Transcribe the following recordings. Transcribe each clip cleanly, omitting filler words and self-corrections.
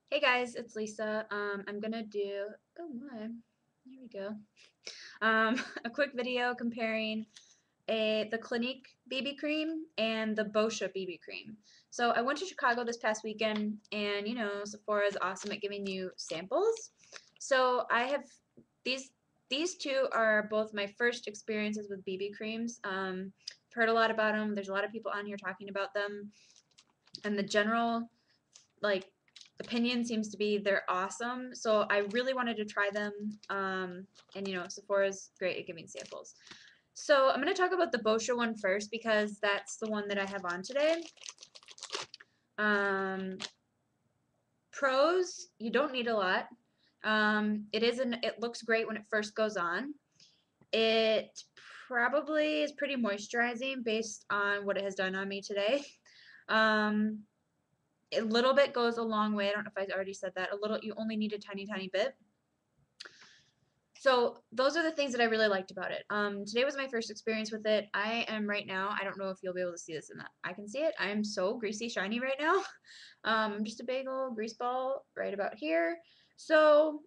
Hey guys, it's Lisa. I'm gonna do, oh my, there we go. A quick video comparing the Clinique BB cream and the Boscia BB cream. So I went to Chicago this past weekend, and Sephora is awesome at giving you samples. So I have these these two are both my first experiences with BB creams. I've heard a lot about them. There's a lot of people on here talking about them, and the general like opinion seems to be they're awesome. So I really wanted to try them. And Sephora's great at giving samples. So I'm going to talk about the Boscia one first because that's the one that I have on today. Um, Pros, you don't need a lot. It looks great when it first goes on. It probably is pretty moisturizing based on what it has done on me today. Um, a little bit goes a long way. I don't know if I already said that. You only need a tiny, tiny bit. So those are the things that I really liked about it. Today was my first experience with it. I am right now, I don't know if you'll be able to see this in that. I can see it. I am so greasy, shiny right now. I'm just a big old grease ball right about here. So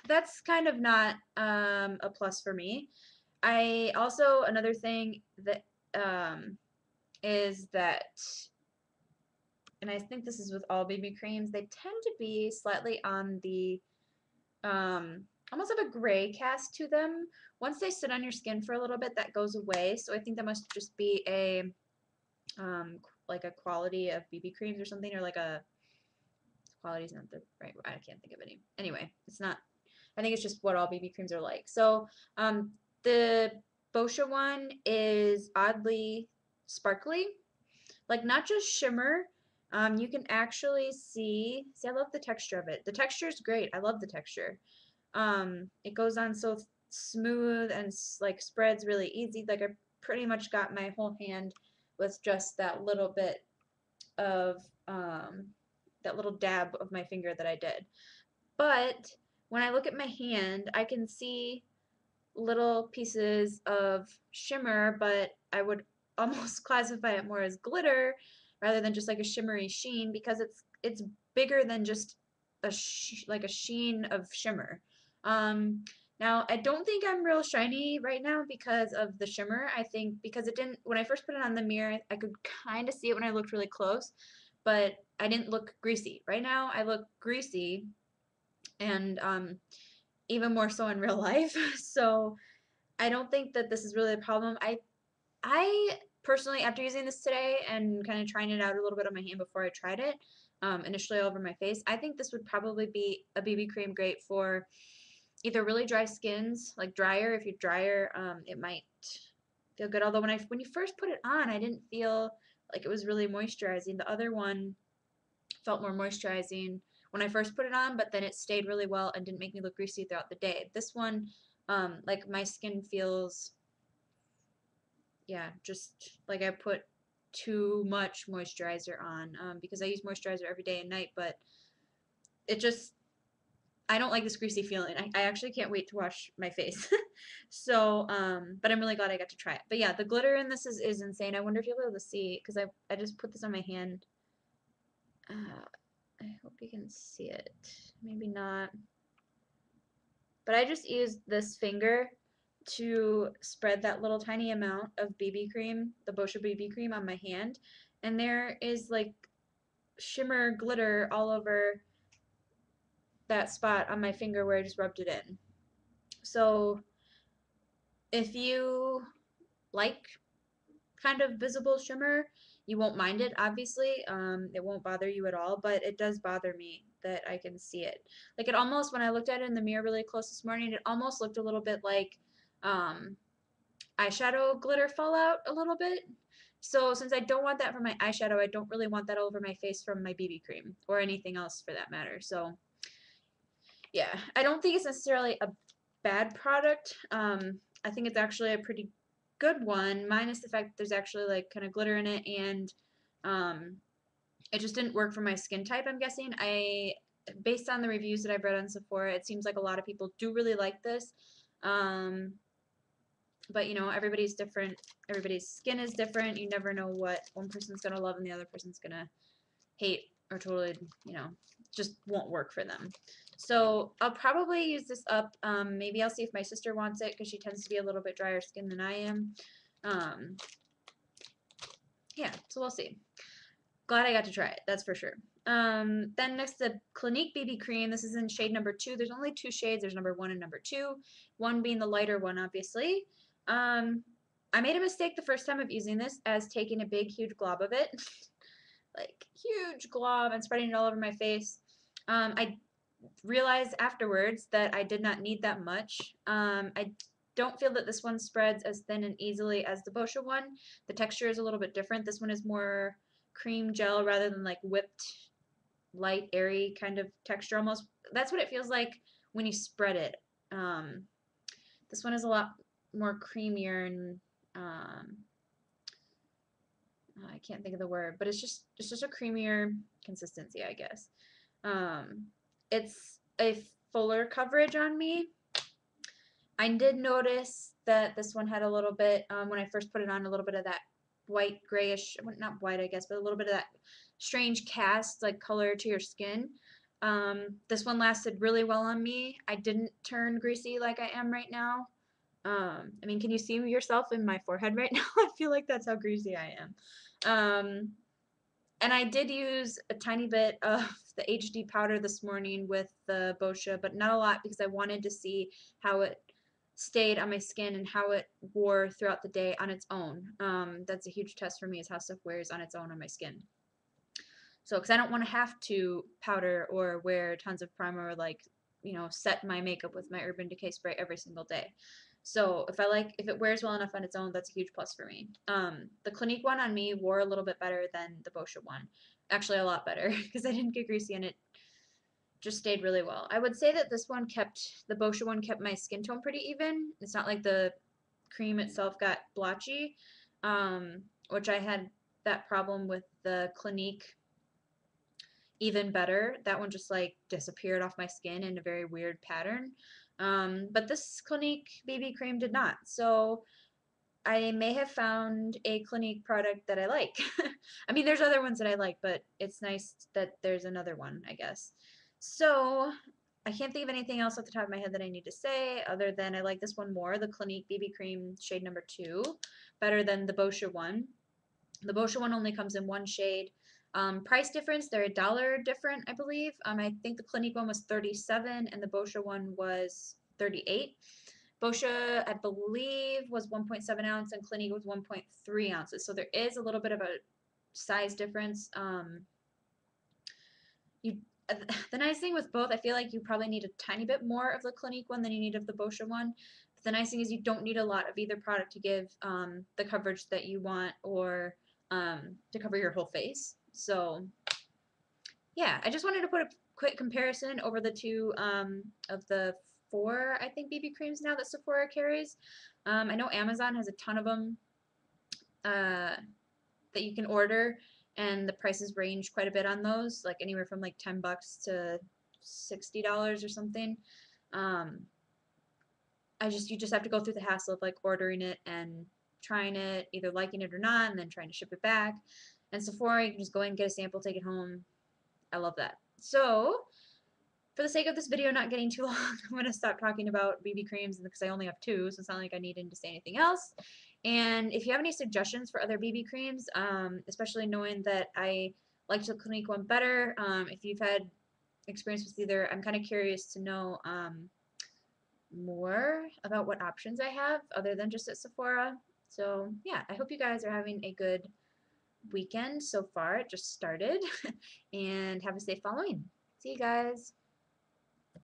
that's kind of not a plus for me. I also, another thing that is that, and I think this is with all BB creams, they tend to be slightly on the um, almost have a gray cast to them. Once they sit on your skin for a little bit, that goes away. So I think that must just be like a quality of BB creams or something, or like a quality is not the right. I can't think of any. Anyway, it's not. I think it's just what all BB creams are like. So the Boscia one is oddly sparkly, like not just shimmer. You can actually see, I love the texture of it. The texture is great. I love the texture. It goes on so smooth and like spreads really easy. Like I pretty much got my whole hand with just that little bit of that little dab of my finger that I did. But when I look at my hand, I can see little pieces of shimmer, but I would almost classify it more as glitter rather than just like a shimmery sheen because it's bigger than just like a sheen of shimmer. Um, Now I don't think I'm real shiny right now because of the shimmer. I think because it didn't when I first put it on the mirror, I could kind of see it when I looked really close, but I didn't look greasy. Right now I look greasy and even more so in real life. So I don't think that this is really a problem. I personally, after using this today and kind of trying it out a little bit on my hand before I tried it, initially all over my face, I think this would probably be a BB cream great for either really dry skins, like drier. If you're drier, it might feel good. Although when you first put it on, I didn't feel like it was really moisturizing. The other one felt more moisturizing when I first put it on, but then it stayed really well and didn't make me look greasy throughout the day. This one, like my skin feels, yeah, just like I put too much moisturizer on because I use moisturizer every day and night, but it just, I don't like this greasy feeling. I actually can't wait to wash my face. So, but I'm really glad I got to try it. But yeah, the glitter in this is insane. I wonder if you'll be able to see because I just put this on my hand. I hope you can see it. Maybe not. But I just used this finger to spread that little tiny amount of BB cream, the Boscia BB cream on my hand. And there is like shimmer glitter all over that spot on my finger where I just rubbed it in. So if you like kind of visible shimmer, you won't mind it, obviously. It won't bother you at all, but it does bother me that I can see it. Like it almost, when I looked at it in the mirror really close this morning, it almost looked a little bit like um, eyeshadow glitter fallout a little bit. So since I don't want that for my eyeshadow, I don't really want that all over my face from my BB cream or anything else for that matter. So yeah, I don't think it's necessarily a bad product. I think it's actually a pretty good one, minus the fact that there's actually like kind of glitter in it, and um, it just didn't work for my skin type. I'm guessing. Based on the reviews that I've read on Sephora, it seems like a lot of people do really like this. Um, but everybody's different. Everybody's skin is different. You never know what one person's gonna love and the other person's gonna hate or totally, you know, just won't work for them. So I'll probably use this up. Maybe I'll see if my sister wants it because she tends to be a little bit drier skin than I am. Um, yeah, so we'll see. Glad I got to try it, that's for sure. Then next, the Clinique BB cream. This is in shade number 2. There's only 2 shades. There's number 1 and number 2. 1 being the lighter one, obviously. I made a mistake the first time of using this as taking a big, huge glob of it. Like, huge glob and spreading it all over my face. I realized afterwards that I did not need that much. I don't feel that this one spreads as thin and easily as the Boscia one. The texture is a little bit different. This one is more cream gel rather than like whipped, light, airy kind of texture almost. That's what it feels like when you spread it. This one is a lot more creamier and I can't think of the word, but it's just a creamier consistency, I guess. It's a fuller coverage on me. I did notice that this one had a little bit, when I first put it on, a little bit of that white, grayish, not white, I guess, but a little bit of that strange cast, like color to your skin. This one lasted really well on me. I didn't turn greasy like I am right now. I mean, can you see yourself in my forehead right now? I feel like that's how greasy I am. And I did use a tiny bit of the HD powder this morning with the Boscia, but not a lot because I wanted to see how it stayed on my skin and how it wore throughout the day on its own. That's a huge test for me, is how stuff wears on its own on my skin. So, because I don't want to have to powder or wear tons of primer or like, you know, set my makeup with my Urban Decay spray every single day. So if it wears well enough on its own, that's a huge plus for me. The Clinique one on me wore a little bit better than the Boscia one. Actually, a lot better because I didn't get greasy and it just stayed really well. I would say that the Boscia one kept my skin tone pretty even. It's not like the cream itself got blotchy, which I had that problem with the Clinique even better. That one just like disappeared off my skin in a very weird pattern. But this Clinique BB cream did not. So I may have found a Clinique product that I like. I mean, there's other ones that I like, but it's nice that there's another one, I guess. So I can't think of anything else off the top of my head that I need to say other than I like this one more, the Clinique BB cream shade number 2, better than the Boscia one. The Boscia one only comes in 1 shade. Price difference, they're $1 different, I believe. I think the Clinique one was 37 and the Boscia one was 38. Boscia, I believe, was 1.7 ounce and Clinique was 1.3 ounces. So there is a little bit of a size difference. The nice thing with both, I feel like you probably need a tiny bit more of the Clinique one than you need of the Boscia one. But the nice thing is you don't need a lot of either product to give the coverage that you want or to cover your whole face. So yeah, I just wanted to put a quick comparison over the two of the 4, I think, BB creams now that Sephora carries. I know Amazon has a ton of them that you can order, and the prices range quite a bit on those, like anywhere from like $10 to $60 or something. You just have to go through the hassle of like ordering it and trying it, either liking it or not, and then trying to ship it back. And Sephora, you can just go and get a sample, take it home. I love that. So, for the sake of this video not getting too long, I'm going to stop talking about BB creams because I only have 2, so it's not like I needed to say anything else. And if you have any suggestions for other BB creams, especially knowing that I like the Clinique one better, if you've had experience with either, I'm kind of curious to know more about what options I have other than just at Sephora. So yeah, I hope you guys are having a good weekend so far. It just started. And have a safe Halloween. See you guys.